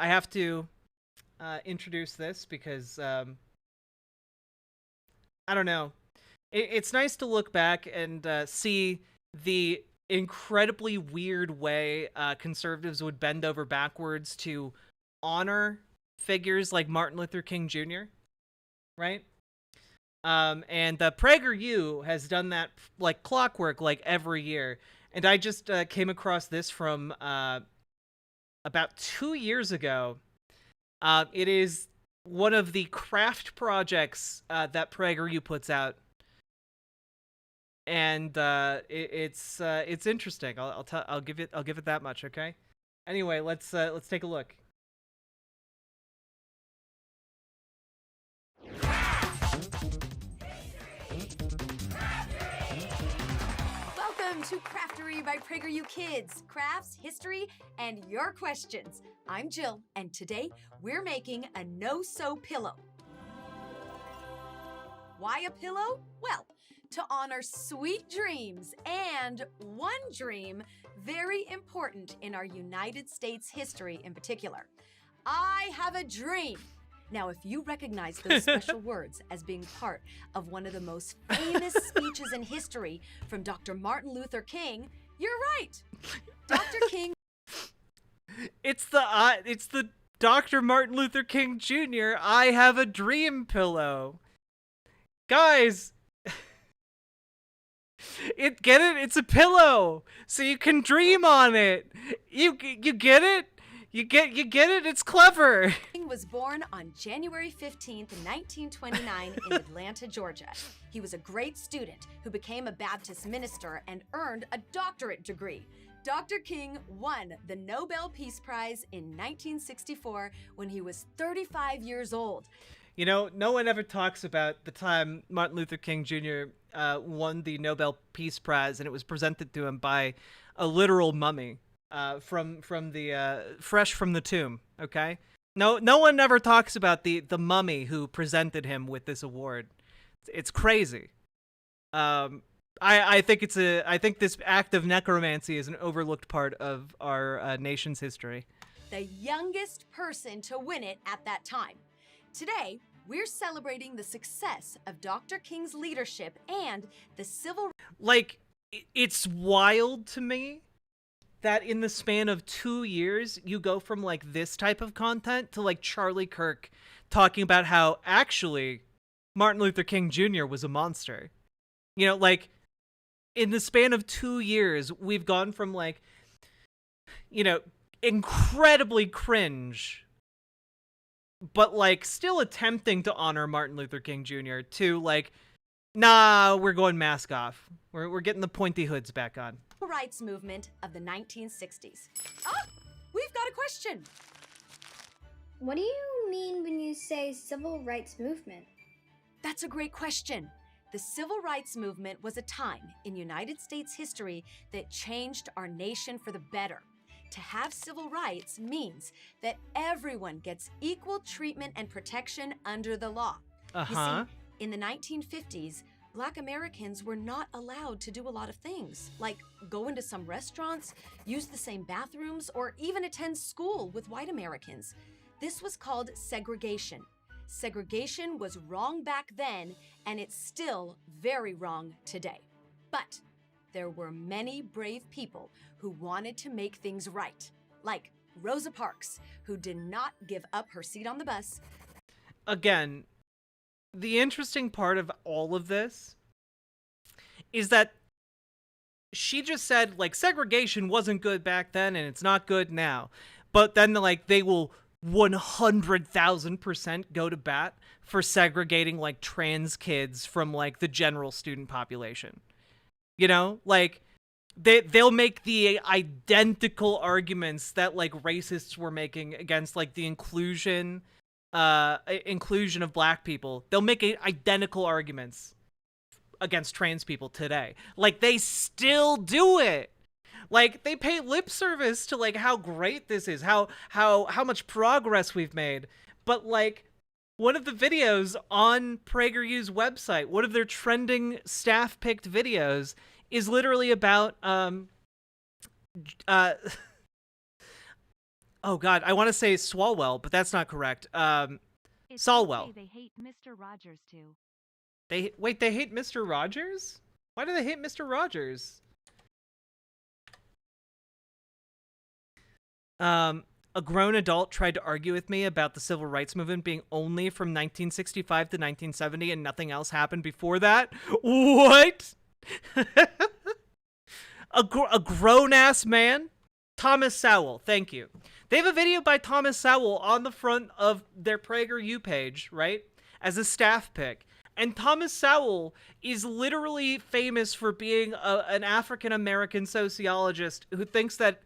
I have to introduce this because I don't know. It's nice to look back and see the incredibly weird way conservatives would bend over backwards to honor figures like Martin Luther King Jr., right? And PragerU has done that like clockwork, like every year. And I just came across this from about 2 years ago. It is one of the craft projects that PragerU puts out, and it's interesting. I'll give it that much. Okay. Anyway, let's take a look. Welcome to Craftery by PragerU Kids. Crafts, history, and your questions. I'm Jill, and today we're making a no-sew pillow. Why a pillow? Well, to honor sweet dreams and one dream very important in our United States history in particular. I have a dream. Now, if you recognize those special words as being part of one of the most famous speeches in history from Dr. Martin Luther King, you're right. Dr. King. It's the Dr. Martin Luther King Jr. I have a dream pillow. Guys, get it? It's a pillow, so you can dream on it. You get it? You get it? It's clever. King was born on January 15th, 1929 in Atlanta, Georgia. He was a great student who became a Baptist minister and earned a doctorate degree. Dr. King won the Nobel Peace Prize in 1964 when he was 35 years old. You know, no one ever talks about the time Martin Luther King Jr. Won the Nobel Peace Prize, and it was presented to him by a literal mummy. From the fresh from the tomb. Okay, no one ever talks about the mummy who presented him with this award. It's crazy. I think this act of necromancy is an overlooked part of our nation's history. The youngest person to win it at that time. Today, we're celebrating the success of Dr. King's leadership and the civil. Like, it's wild to me that in the span of 2 years, you go from, like, this type of content to, like, Charlie Kirk talking about how, actually, Martin Luther King Jr. was a monster. You know, like, in the span of 2 years, we've gone from, like, you know, incredibly cringe, but, like, still attempting to honor Martin Luther King Jr. to, like, nah, we're going mask off. We're getting the pointy hoods back on. Rights movement of the 1960s. Ah, we've got a question. What do you mean when you say civil rights movement? That's a great question. The civil rights movement was a time in United States history that changed our nation for the better. To have civil rights means that everyone gets equal treatment and protection under the law. You see, in the 1950s, Black Americans were not allowed to do a lot of things, like go into some restaurants, use the same bathrooms, or even attend school with white Americans. This was called segregation. Segregation was wrong back then, and it's still very wrong today. But there were many brave people who wanted to make things right, like Rosa Parks, who did not give up her seat on the bus. Again, the interesting part of all of this is that she just said, like, segregation wasn't good back then and it's not good now. But then, like, they will 100,000% go to bat for segregating, like, trans kids from, like, the general student population. You know? Like, they'll make the identical arguments that, like, racists were making against, like, the inclusion of black people. They'll make identical arguments against trans people today. Like, they still do it. Like, they pay lip service to, like, how great this is, how much progress we've made. But, like, one of the videos on PragerU's website, one of their trending staff-picked videos, is literally about Oh God, I want to say Swalwell, but that's not correct. It's Solwell. okay they hate Mr. Rogers too. They hate Mr. Rogers? Why do they hate Mr. Rogers? A grown adult tried to argue with me about the civil rights movement being only from 1965 to 1970 and nothing else happened before that. What? A grown-ass man? Thomas Sowell, thank you. They have a video by Thomas Sowell on the front of their PragerU page, right? As a staff pick. And Thomas Sowell is literally famous for being an African-American sociologist who thinks that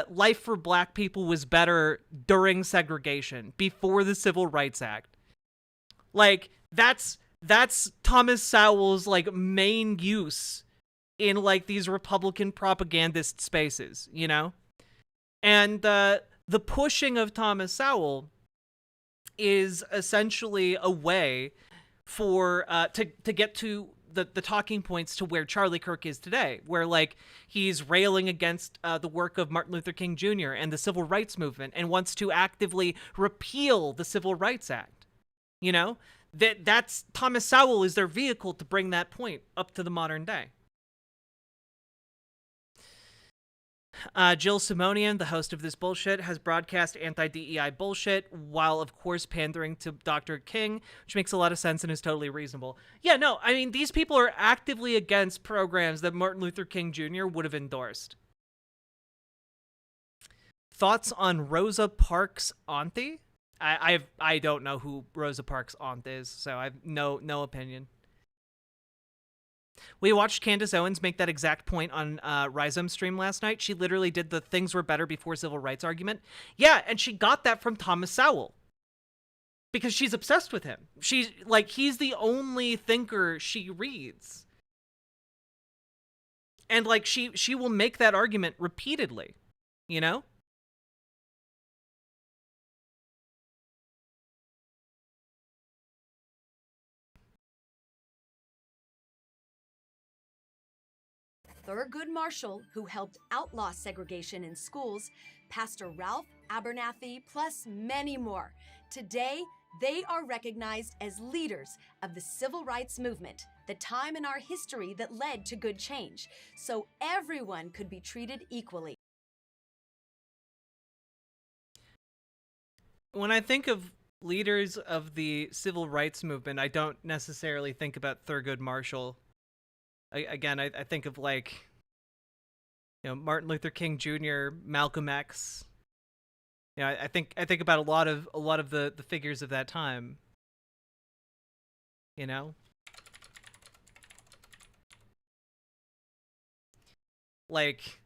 life for black people was better during segregation, before the Civil Rights Act. Like, that's Thomas Sowell's, like, main use in, like, these Republican propagandist spaces, you know? And the pushing of Thomas Sowell is essentially a way for to get to the talking points to where Charlie Kirk is today, where like he's railing against the work of Martin Luther King Jr. and the civil rights movement and wants to actively repeal the Civil Rights Act. You know, that's Thomas Sowell is their vehicle to bring that point up to the modern day. Jill Simonian, the host of This Bullshit, has broadcast anti-DEI bullshit while, of course, pandering to Dr. King, which makes a lot of sense and is totally reasonable. Yeah, no, I mean, these people are actively against programs that Martin Luther King Jr. would have endorsed. Thoughts on Rosa Parks' auntie? I don't know who Rosa Parks' aunt is, so I have no opinion. We watched Candace Owens make that exact point on Rhizome stream last night. She literally did the things were better before civil rights argument. Yeah, and she got that from Thomas Sowell. Because she's obsessed with him. She's like, he's the only thinker she reads. And like, she will make that argument repeatedly, you know? Thurgood Marshall, who helped outlaw segregation in schools, Pastor Ralph Abernathy, plus many more. Today, they are recognized as leaders of the civil rights movement, the time in our history that led to good change, so everyone could be treated equally. When I think of leaders of the civil rights movement, I don't necessarily think about Thurgood Marshall. I think of like, you know, Martin Luther King Jr., Malcolm X. You know, I think about a lot of the figures of that time. You know, like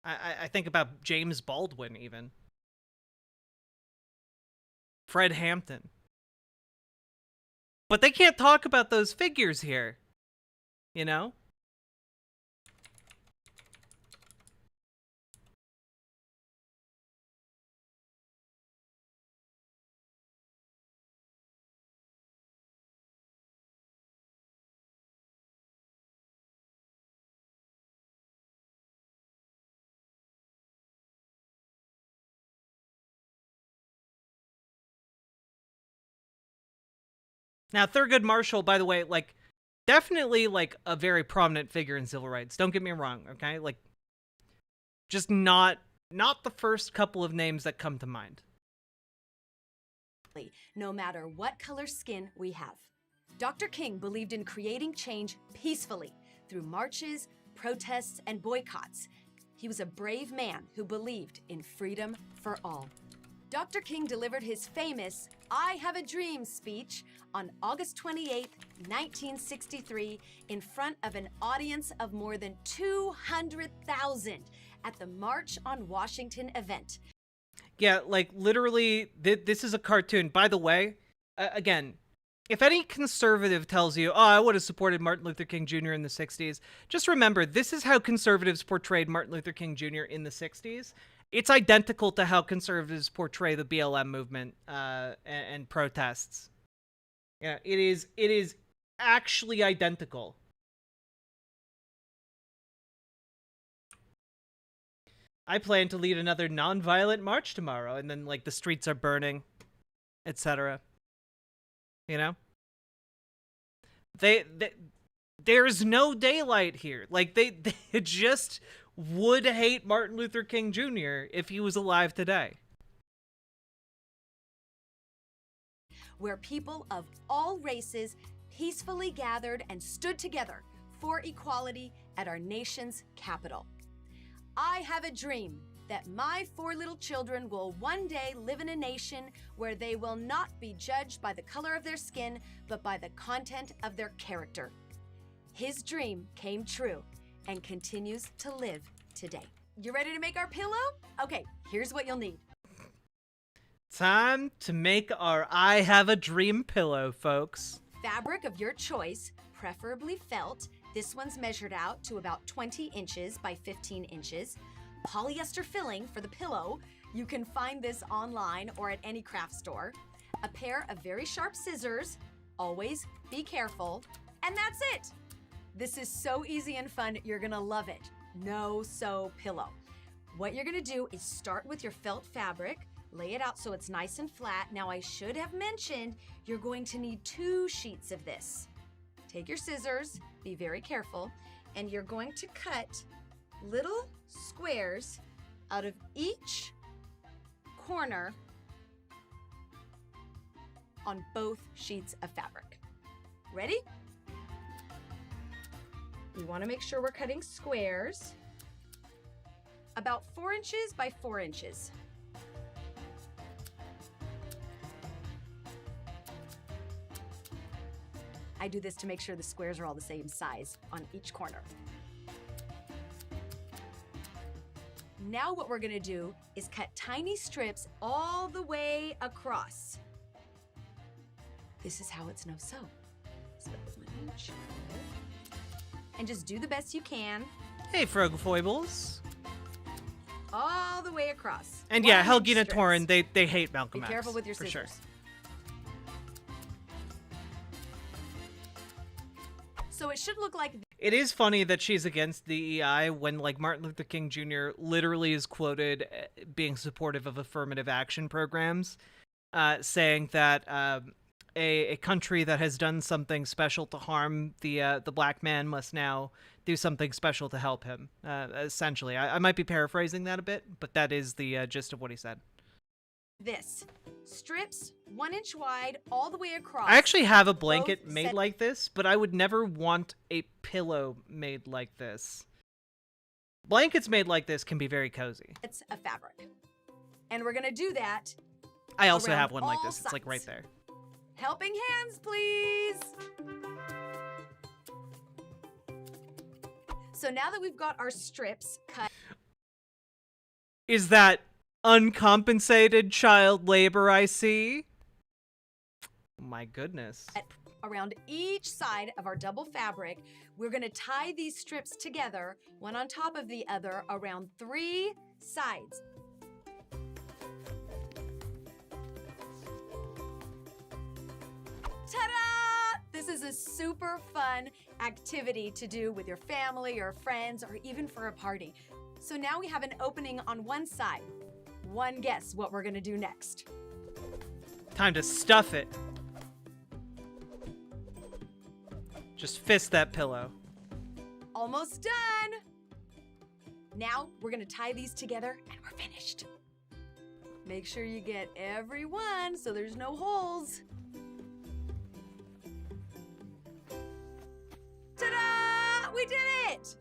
I think about James Baldwin even. Fred Hampton. But they can't talk about those figures here. You know? Now, Thurgood Marshall, by the way, like, definitely, like, a very prominent figure in civil rights. Don't get me wrong, okay? Like, just not the first couple of names that come to mind. No matter what color skin we have. Dr. King believed in creating change peacefully through marches, protests, and boycotts. He was a brave man who believed in freedom for all. Dr. King delivered his famous "I Have a Dream" speech on August 28, 1963, in front of an audience of more than 200,000 at the March on Washington event. Yeah, like, literally, this is a cartoon. By the way, again, if any conservative tells you, oh, I would have supported Martin Luther King Jr. in the 60s, just remember, this is how conservatives portrayed Martin Luther King Jr. in the 60s. It's identical to how conservatives portray the BLM movement and protests. Yeah, it is actually identical. I plan to lead another non-violent march tomorrow, and then like the streets are burning, etc. You know? There's no daylight here. Like they just would hate Martin Luther King Jr. if he was alive today. Where people of all races peacefully gathered and stood together for equality at our nation's capital. I have a dream that my 4 little children will one day live in a nation where they will not be judged by the color of their skin, but by the content of their character. His dream came true and continues to live today. You ready to make our pillow? Okay, here's what you'll need. Time to make our I Have a Dream pillow, folks. Fabric of your choice, preferably felt. This one's measured out to about 20 inches by 15 inches. Polyester filling for the pillow. You can find this online or at any craft store. A pair of very sharp scissors. Always be careful. And that's it. This is so easy and fun, you're gonna love it. No sew pillow. What you're gonna do is start with your felt fabric, lay it out so it's nice and flat. Now I should have mentioned you're going to need 2 sheets of this. Take your scissors, be very careful, and you're going to cut little squares out of each corner on both sheets of fabric. Ready? We want to make sure we're cutting squares about 4 inches by 4 inches. I do this to make sure the squares are all the same size on each corner. Now what we're gonna do is cut tiny strips all the way across. This is how it's no sew. So 1 inch. And just do the best you can. Hey, Frogofoibles. All the way across. And yeah, 1 inch Helgina strips. Torin, they hate Malcolm Be X. careful with your for scissors. sure. So it should look like It is funny that she's against DEI when, like, Martin Luther King Jr. literally is quoted being supportive of affirmative action programs, saying that a country that has done something special to harm the black man must now do something special to help him. Essentially, I might be paraphrasing that a bit, but that is the gist of what he said. this. Strips 1 inch wide all the way across. I actually have a blanket Both made set- like this, but I would never want a pillow made like this. Blankets made like this can be very cozy. It's a fabric. And we're gonna do that. I also Around have one like all this. It's like right sides. there. Helping hands, please. So now that we've got our strips cut Is that uncompensated child labor I see? My goodness. around each side of our double fabric, we're gonna tie these strips together, one on top of the other, around 3 sides. Ta-da! This is a super fun activity to do with your family or friends or even for a party. So now we have an opening on one side. One guess what we're gonna do next. Time to stuff it. Just fist that pillow. Almost done! Now we're gonna tie these together and we're finished. Make sure you get every one so there's no holes. Ta-da! We did it!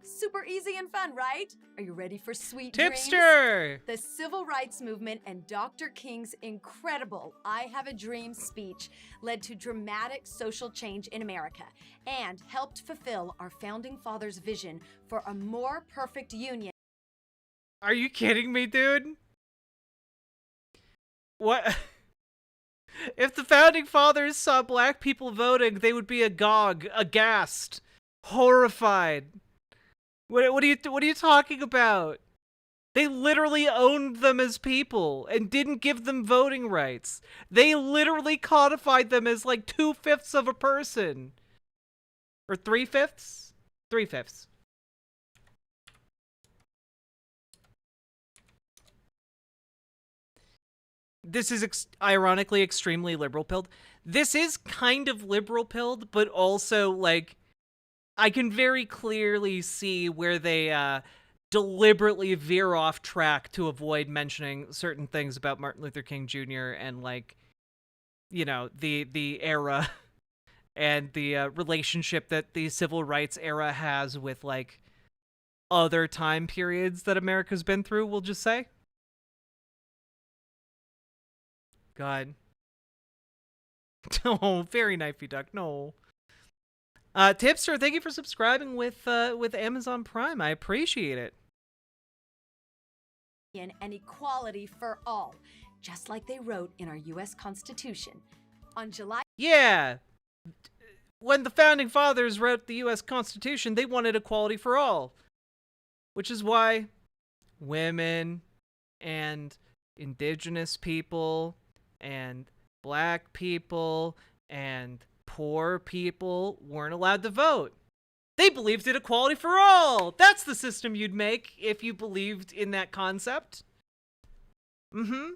Super easy and fun, right? Are you ready for sweet dreams? Tipster! The civil rights movement and Dr. King's incredible I Have a Dream speech led to dramatic social change in America and helped fulfill our founding fathers' vision for a more perfect union. Are you kidding me, dude? What? If the founding fathers saw black people voting, they would be agog, aghast, horrified. What are you talking about? They literally owned them as people and didn't give them voting rights. They literally codified them as like 2/5 of a person. Or 3/5? 3/5. this is ironically extremely liberal pilled. This is kind of liberal pilled, but also like I can very clearly see where they deliberately veer off track to avoid mentioning certain things about Martin Luther King Jr. and like, you know, the era and the relationship that the civil rights era has with like other time periods that America's been through, we'll just say. God. Oh, very knifey duck. No. Tipster, thank you for subscribing with Amazon Prime. I appreciate it. And equality for all, just like they wrote in our U.S. Constitution. On July Yeah. When the founding fathers wrote the U.S. Constitution, they wanted equality for all. Which is why women and indigenous people and black people and poor people weren't allowed to vote. They believed in equality for all. That's the system you'd make if you believed in that concept. Mm-hmm.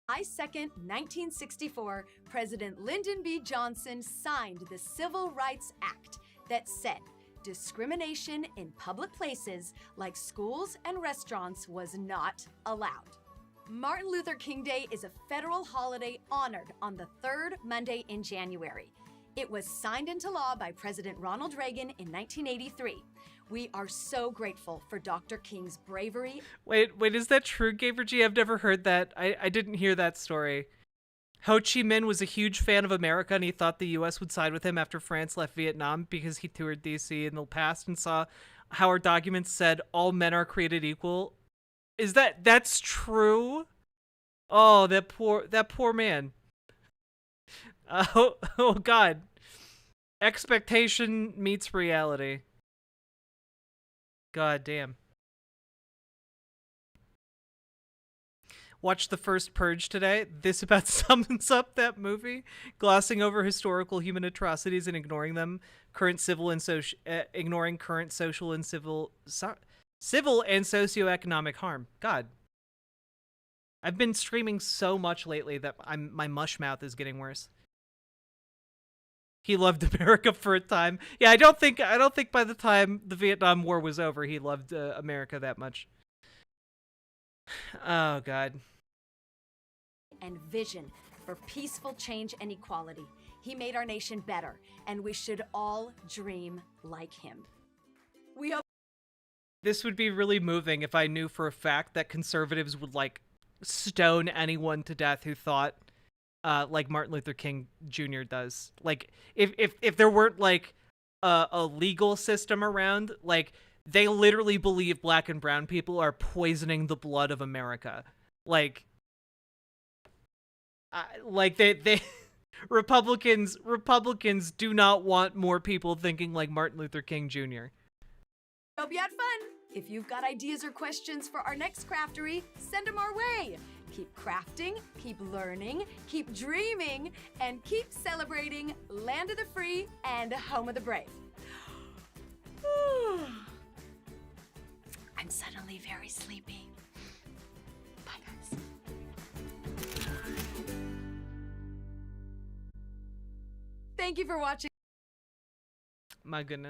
July 2nd, 1964, President Lyndon B. Johnson signed the Civil Rights Act that said discrimination in public places like schools and restaurants was not allowed. Martin Luther King Day is a federal holiday honored on the third Monday in January. It was signed into law by President Ronald Reagan in 1983. We are so grateful for Dr. King's bravery. Wait, is that true, Gaver G? I've never heard that. I didn't hear that story. Ho Chi Minh was a huge fan of America, and he thought the U.S. would side with him after France left Vietnam because he toured D.C. in the past and saw how our documents said all men are created equal. That's true? Oh, that poor man. Oh God. Expectation meets reality. God damn. Watched the first Purge today. This about sums up that movie, glossing over historical human atrocities and ignoring them. Ignoring current social and civil and socioeconomic harm. God. I've been streaming so much lately that my mush mouth is getting worse. He loved America for a time. Yeah, I don't think by the time the Vietnam War was over, he loved America that much. Oh God. And vision for peaceful change and equality. He made our nation better, and we should all dream like him. We hope this would be really moving if I knew for a fact that conservatives would like stone anyone to death who thought like Martin Luther King Jr. does. Like if there weren't like a legal system around, like they literally believe black and brown people are poisoning the blood of America. Like they Republicans do not want more people thinking like Martin Luther King Jr. Hope you had fun. If you've got ideas or questions for our next craftery, send them our way. Keep crafting, keep learning, keep dreaming, and keep celebrating land of the free and home of the brave. I'm suddenly very sleepy. Bye, guys. Thank you for watching. My goodness.